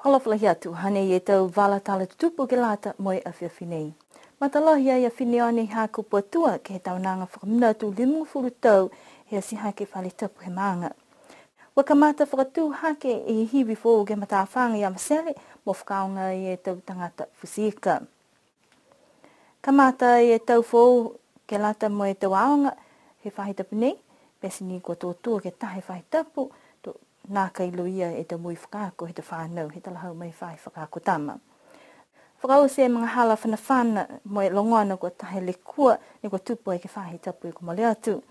Holoflahi atu, hane e tau wala tala tutupu ke lata moe a whiawhinei. Matalohi ai a whineone ha kupatua ke he taunanga whakamnatu limu furu tau he si hake whale tapu he maanga. Wakamata whakatu hake e hiwi fōu ke matawhanga i amasele mo whakaonga e tau tangata fusika. Kamata e tau fōu ke lata moe tau aonga he whahitapu nei, pesi ni kua tōtua ke tahe whahitapu, nā kai loia e te mui whakaako he te whānau, he talahau mai whai whakaako tama. Whakau se mga hala whanawhana moe longoana kua tahe le kua, ne kua tupu e ke whahi tapu e kumale atu.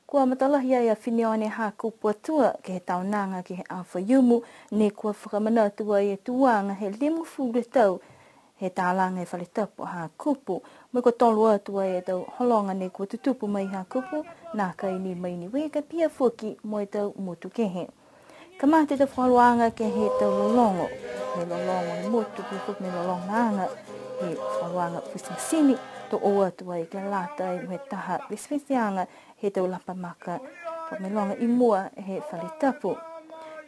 Kua matalahi ai a whineone ha kupatua ke he taunanga ke he awhaiumu, ne kua whakamanatua e tuanga he limu fūre tau, he tālanga e whale tapu ha kupu, mai kua tolu atua e tau holonga ne kua tutupu mai ha kupu, nā kai ni mai ni weka pia fuki moe tau mutu kehe. Kamate te whaluanga ke he tau lolongo. He lolongo he motu ki fuku me lolongo anga. He whaluanga pusingisini to o atua i ke lata i me taha visvisianga he tau lapamaka. Fuku me longa i mua he whale tapu.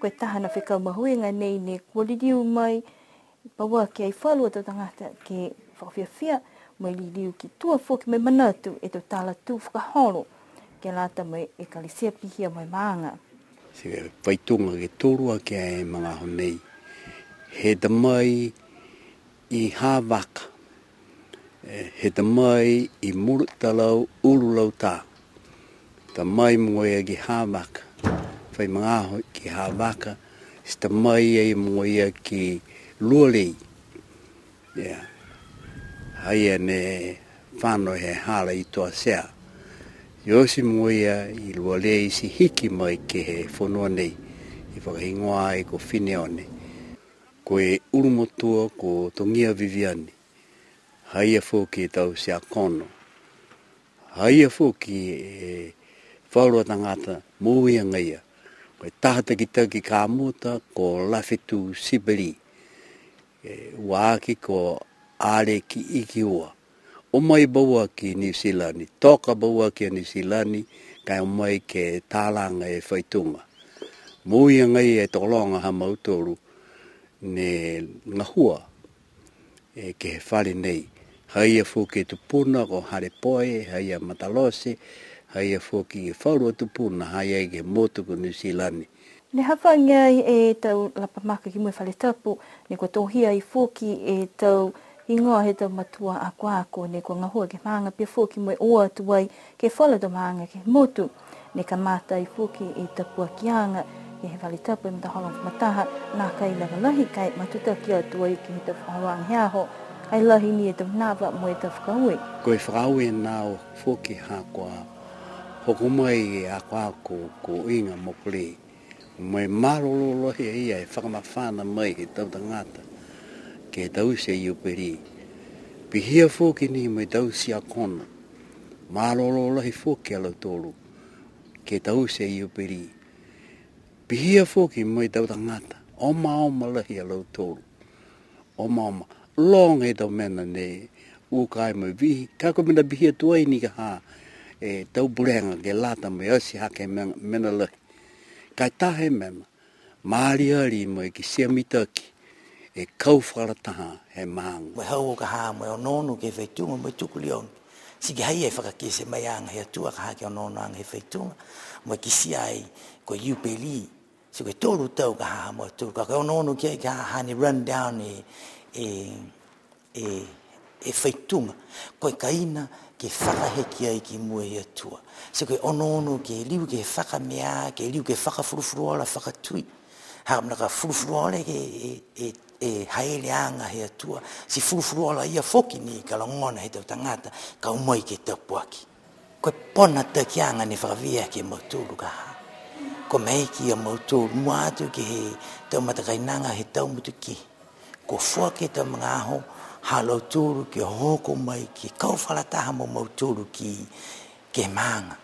Koe taha na whikau mahuinga nei ne kua lidiu mai paua ke ai whalua tau tangata ke whakawhiawhia mai lidiu ki tua fuki me manatu e tau tala tu whakaholo ke lata mai e kalisia pihia mai maanga. Se whaitunga ke tōrua ke ai mga honei. He te mai i hāwaka. He te mai i murutalau urulau tā. Te mai moe ki hāwaka. Whai mga aho ki hāwaka. Se te mai e moe ki lualei. Haia ne whānau he hala i toa sea. Yosi moia i lualei si hiki mai ke he whanua nei, i whakahingoa ai ko whineone. Ko e urumotua ko Tongia Viviani, haia whoki e tau sea kono. Haia whoki e whaurua tangata mōia ngaia, ko e tahataki ka muta ko Lafetu Siberi, waaki ko are ki iki ua. O mai baua ki New Zealand, toka baua ki New Zealand, kai o mai ke tālanga e whaitunga. Mūia ngai e tolonga ha mautoru, ne ngahua e ke he whare nei. Haia whoki tupuna ko hare poe, haia matalose, haia whoki e whaurua tupuna, haia ke motu ko New Zealand. Ne hawhanga e tau lapamaka ki mui whale tapu, ne kua tohia i whoki e tau ingoa he tau matua a kuako, ne kua ngahua ke maanga pia whoki moe oa tuai ke whala do maanga ke motu. Ne ka mata i whoki e tapua kianga, e he whale tapu e mataholong mataha, nā kai laga lahi kai matuta ki atuai ki he tau whaharoanga he aho, ai lahi ni e tau nawa mo e tau whakaui. Koe whakaui e nāo whoki ha kua hokumai e a kuako ko inga mokule. Mai marololohi e ia e whakamawhana mai ke tau tangata. Ke tau se iuperi. Pihia whoki ni mai tau si a kono. Marololohi whoki alau tolu. Ke tau se iuperi. Pihia whoki mai tau tangata. Oma lahi alau tolu. Oma. Long e tau mena ne ukai mai vihi. Kako mena pihia tuai ni ka ha. E tau burenga ke lata mai asi hake mena lahi. Kai tahe mena. Maari mai ki siamitaki. E kauwharataha he maanga. Mai hau o ka haa, mai o nonu ke whaitunga, mai tukulion. Siki hai e whakakese mai anga he atua ka haa ke o nonu anga he whaitunga. Mai kisi ai ko iupeli. So ke tōru tau ka haa mai tūru. Ka o nonu ke ka haa ni run down e whaitunga. Koe kaina ke whakaheki ai ki mua he atua. So ke o nonu ke liu ke whakamea, ke liu ke whakafurufuruola, whakatui. Hakamna ka furufuruola e haere anga he atua. Si furufuruola ia foki ni ka longona he tau tangata, ka umai ke tau puaki. Koe pona ta ki anga ni whakawia ke mautulu ka haa. Ko mei ki a mautulu, mua atu ke he tau matakainanga he tau mutu ki. Ko fua ke tau mga aho, halau tūru ke hoko mai ki kauwhalataha mo mautulu ki ke maanga.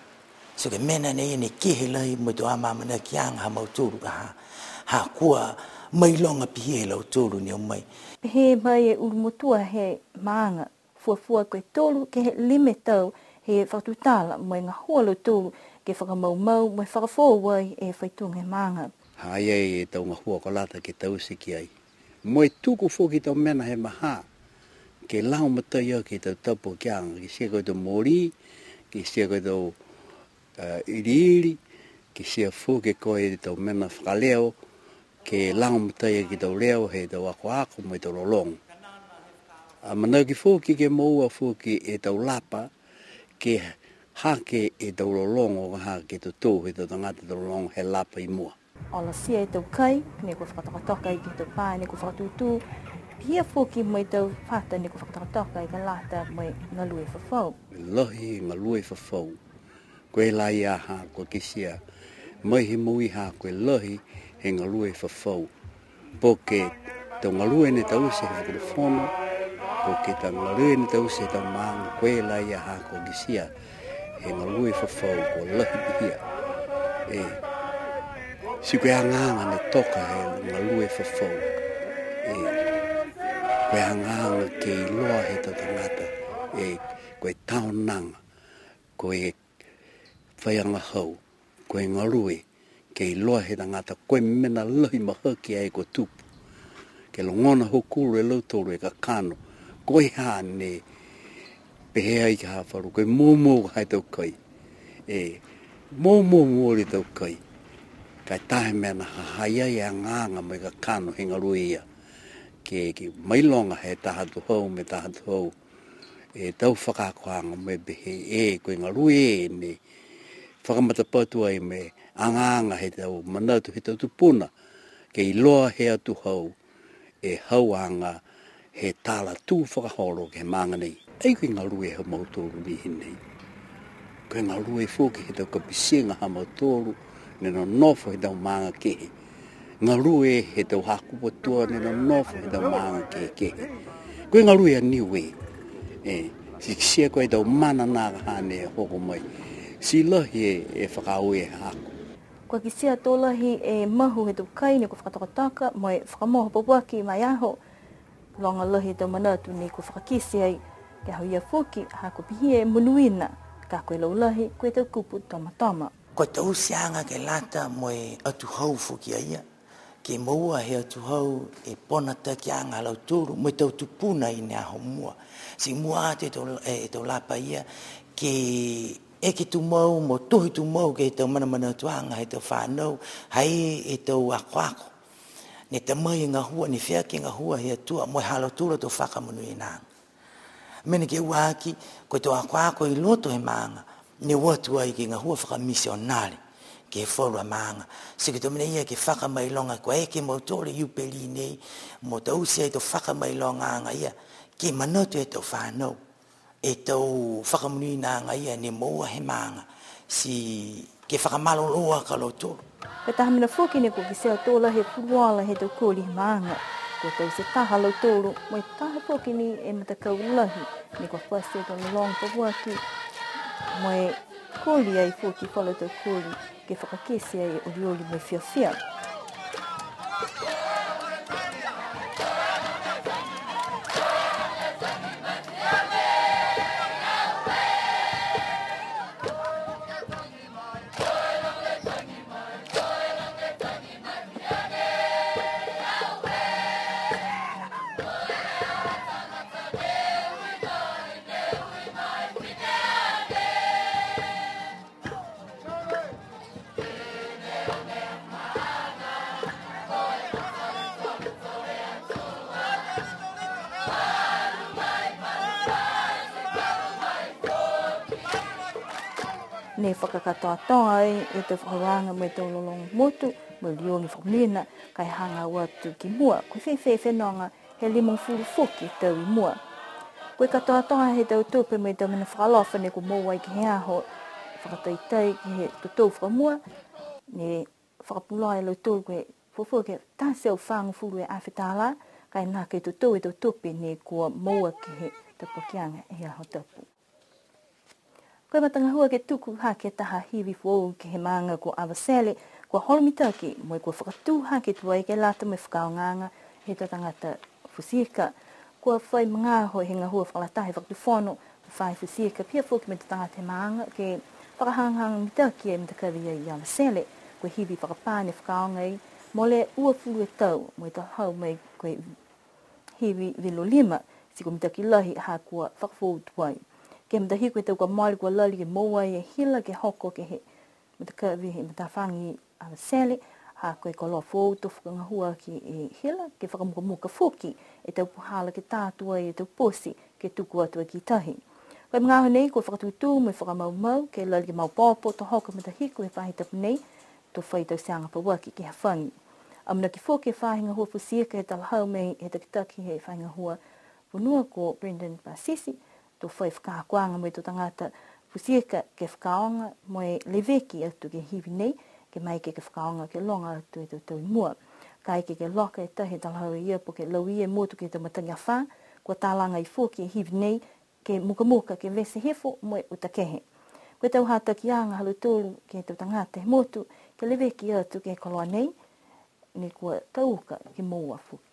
So ke mena nei ne ke he lahi mo tu amamana ki anga ha mautulu ka haa. Ha kua mai longa pihe lau tōru ni o mai. He mai e urumotua he maanga, fuafua koe tōru ke he lime tau he whakatutala mai ngā hoa lau tōru ke whakamaumau mai whakafōwai e whaitunga he maanga. Haia e tau ngā hua kolata ke tau siki ai. Moe tuku foki tau mena he maha. Ke lau mataya ki tau tapu kianga. Ki sia koe tau mori, ki sia koe tau iri, ki sia foki koe tau mena whakaleo, ke lau mataya ki tau leo he tau ako mo tau lolong. Manau ki foki ke moua foki e tau lapa, ke hake e tau lolong o ha ke tau tō he tau tangata tau lolong he lapa I mua. Ola sia e tau kai, ne kua whakatokatoka I ki tau pā, ne kua whakatutu, pia foki mo I tau whata ne kua whakatokatoka I ka lata mo I ngalue whawhau. Lohi ngalue whawhau. Koe lai aha ko kisia. Mai he mui ha koe lohi he ngalue whawhau. Poke tau ngalue ne tau se he whakatawhono, poke tau ngalue ne tau se tau maanga koe lai aha ko kisia. He ngalue whawhau ko lohi pihia. Si koe anganga ne toka he ngalue whawhau. Koe anganga ke I loa he tau tangata. Koe taonanga. Koe whaianga hau. Koe ngalue. Ke I loa he tangata. Koe mena lohi mahaki ai ko tupu. Ke longona hokuru e lautoro e ka kano. Koe haa ne pehea I ka hawharu. Koe mōmō hai tau kai. Mōmō mōri tau kai. Kai tahe mena hahaiai a nganga mai ka kano he ngalue ia. Ke mailonga he tahatu hau me tahatu hau. Tau whakakoanga me behe koe ngalue ne whakamatapatu ai me anganga he tau manatu he tau tupuna. Ke I loa he atu hau hauanga he tala tū whakahoro ke maanga nei. Ei koe ngalue he mautoru ni hinei. Koe ngalue fōki he tau kapisinga ha mautoru ne no nofo he tau maanga kehe. Ngalue he tau hakupa tua ne no nofo he tau maanga kehe. Koe ngalue a niwe. Si sia koe tau mana nāka hane hoko mai. Si lahi e whakaue he haku. Kua ki sia tōlahi e mahu he tau kai ne kua whakatokataka mo e whakamoho papuaki mai aho. Longa lahi tau manatu ne kua whakakisi ai ke hau ia foki ha kua pihia e munuina. Ka koe laulahi koe tau kupu tama. Ko tau sianga ke lata mo e atu hau foki aia. Ke maua he atu hau e pona taki anga lau tūru mo tau tupuna I ne aho mua. Si mua te tau lapa ia ke eke tu mau mo tohi tu mau ke tau mana tuanga he tau whanau hai e tau ako. Ne tamai ngā hua, ne whia ke ngā hua he atua mo e halo tūra tau whakamunu I nāng. Mene ke uaki ko tau ako I loto he maanga ne watu ai ke ngā hua whakamisionare. Ke whaura maanga. Se ke tomina ia ke whakamailonga ko eke mautore iupeli nei mo tau sia e tau whakamailonga anga ia ke manatu e tau whanau. E tau whakamuni anga ia ne moua he maanga. Si ke whakamaloloa ka lautoro. Ka tahamina whoki ne ko ki sea tōla he puruala he tau kōli he maanga. Ko tau se taha lautoro mo e taha whoki ni e matakau lahi. Ne ko whase tau long papuaki mo e kōli ai whoki whala tau kōli. Ke whakakesi ai orioli mai whiawhia. Ne whakakatoa ai e te whakawanga me te ololong motu, me liongi whakamina, kai hanga watu ki mua. Koe whewhe whenonga he limong furu whoki tau I mua. Koe katoa he tau tupe me tau mina whakalofa ne ko mou ai ki he aho, whakataitai ki he tutou whakamua, ne whakapulai lau tōru koe fufu ke tāseo whangu furu e awhetala, kai nā kei tutou e tau tupe ne kua moua ki he tapukianga e aho tapu. Koe matanga hua ke tuku ha ke taha hiwi fōu ke he maanga ko Awasele, ko Holomitaki, mo ko whakatū ha ke tuai ke lata me whakaonganga he tangata Fusika. Ko whai mga hoi he ngā hua whakalatahi whakatuwhono, whai Fusika, pia fōki me te tangata he maanga ke whakahanghanga mitaki e mitakawi ai Awasele, ko hiwi whakapāne whakaonga i, Mole ua fulu e tau, mo ta hau mai koe hiwi vilo lima, si ko mita ki lahi ha kua whakafou tuai. Ke mita hiku e tau ka maari kua lali ke moua e hila ke hoko ke he, mita ka vihi mita whangi a sele, ha koe ka loa fou tofu ka ngahua ki e hila, ke whakamuka fuki, e tau puhala ke tātua e tau posi, ke tuku atua ki tahi. Koe mga ahu nei, koe whakatutu, me whakamaumau, ke lali ke mau pōpo, to hoka mita hiku e whahitapu nei, to whai tau seanga pawaki ki hawhangi. Amna ki fōke whahinga hua pusieka he talahau mei he takitaki he whahinga hua punua ko Brendan Pasisi, to whai whakahakuanga mo i to tangata pusieka ke whakaonga mo e leveki atu ke hivi nei, ke mai ke whakaonga ke longa atu e tau mua. Kai ke loka e tahi talahau e ia po ke lau ia motu ke te matangi a wha, kua tālanga i fōke e hivi nei, ke muka ke vese hefo mo e utakehe. Koe tau hata ki anga halu tōru ke tau tangata he motu, ke leveki atu ke koloa nei, ni kua tauka ki moua fuki.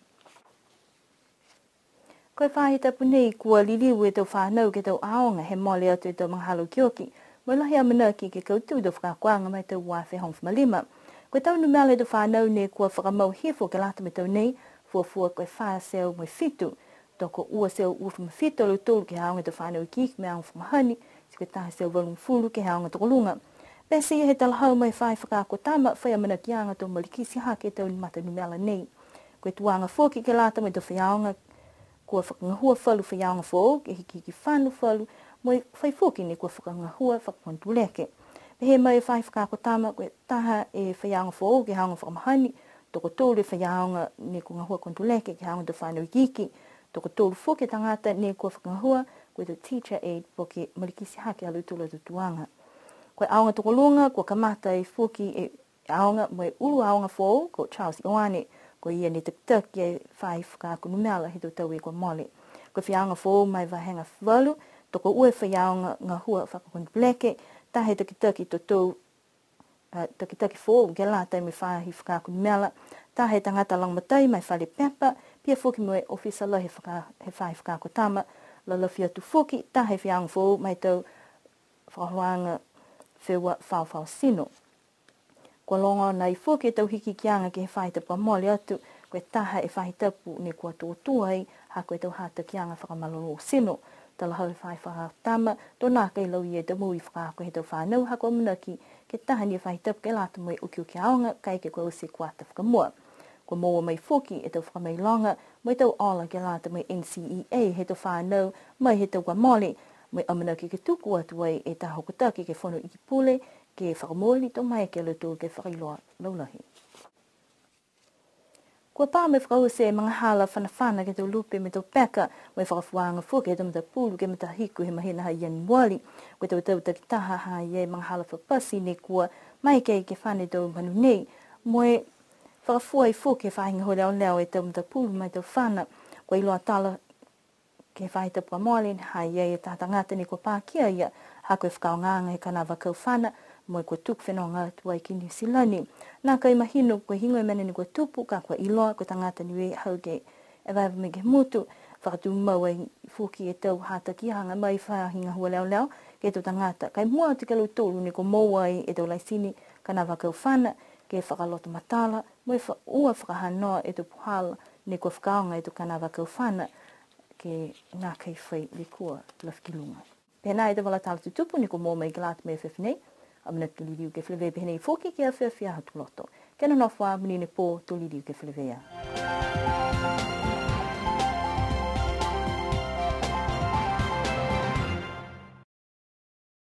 Koe whahitapu nei kua liliu e tau whanau ke tau aonga he mole atu e tau mga halu kioki, mo lahi amana ki ke kautu do whakakuanga mai tau wafe hong whamalima. Koe tau numela e tau whanau ne kua whakamau hefo ke lata me tau nei, fuafua koe whaa seo mo fitu, toko ua seo ufu me fitu alu tolu ke haonga tau whanau i kik me aonga whamahani, si koe taha seo walung fulu ke haonga toko lunga. Pesi he talahau mai whai whakakotama, whai amana ki anga tau malikisi hake tau ni mata numela nei. Koe tuanga fōki ke lata mai tau whaiaonga, kua whakangahua whalu whaiaonga fōu, ke hiki whanu whalu, moi whai fōki ni kua whakangahua whakapontu leke. Pehe mai whai whakakotama, koe taha e whaiaonga fōu ke haonga whakamahani, toko tōru e whaiaonga ni kua ngahua kontu leke ke haonga tau whanau i kiki, toko tōru fōki tangata ni kua whakangahua, koe tau teacher aid po ke malikisi hake alu tula tutuanga. Koe aonga toko lunga, kua kamata e fuki e aonga, mo e uru aonga fōu, ko Charles Ioane, ko ia ni takitaki e whai whakakunumela he tau e kua mole. Koe whiaonga fōu mai wahenga whalu, toko ue whiaonga ngā hua whakakunupeleke, tahe takitaki to tau takitaki fōu, ke la tai me whahi whakakunumela, tahe tangata langmatai mai whale pepa, pia fuki mo e ofisala he whai whakakotama, lalawhia tu fuki, tahe whiaonga fōu mai tau whakahuanga whiwa whao sino. Kua longa nei fuki tau hiki ki anga ke he whaitapu a mole atu, koe taha e whaitapu ni kua tōtuai, ha koe tau hata ki anga whakamalolo sino. Talahau e whai whakatama, tō nā kei lau i e te mui whakako he tau whanau, ha kua manaki ke taha ni e whaitapu ke lata mo e uki uki aonga, kai ke kua usi kuata whakamua. Kua moa mai fuki e tau whakamailonga, mo e tau ola ke lata mo NCEA he tau whanau, mai he tau kua mole, mai amana ki ke tuku atu ai e taho kutaki ke whono i pule, ke whakamoli tō mai ke lutu ke whakailoa laulahi. Kua pā me whakause mga hala whanawhana ke tau lupe me tau peka, mai whakafuanga fuke he tau mta pulu ke mta hiku he mahina ha iani wali, koe tau tau takitaha ha ie mga hala whapasi ne kua mai ke whane tau manu nei, moe whakafua i fuke whahinga ho leo leo e tau mta pulu mai tau whana, koe iloa tala ke whaitapu a mole, ha ie e tātangata ni kua pākia ia, ha koe whakaonganga he kanawa kau whana, mo kua tuku whenonga tuai ki New Zealand. Nā kai mahino koe hingo e mene ni kua tupu, ka kua iloa, koe tangata ni we hau ke e vaiwa me ke mutu, whakatu mau e fuki e tau hata ki hanga mai whahinga hua leo leo, ke tau tangata. Kai mua te kalau tōru ni kua moua e tau laisini, kanawa kau whana, ke whakaloto matala, mo e ua whakahanoa e tau puhala, ni kua whakaonga e tau kanawa kau whana, ke ngā kai whai le kua lafkilunga. Pēnā e te wala tala tutupu ni kua mō mai glāt me whewhenei, amana tuliriu ke whelewe pehenei fōki ke a whewhia hatu loto. Kena nofwa, munine pō tuliriu ke whelewea.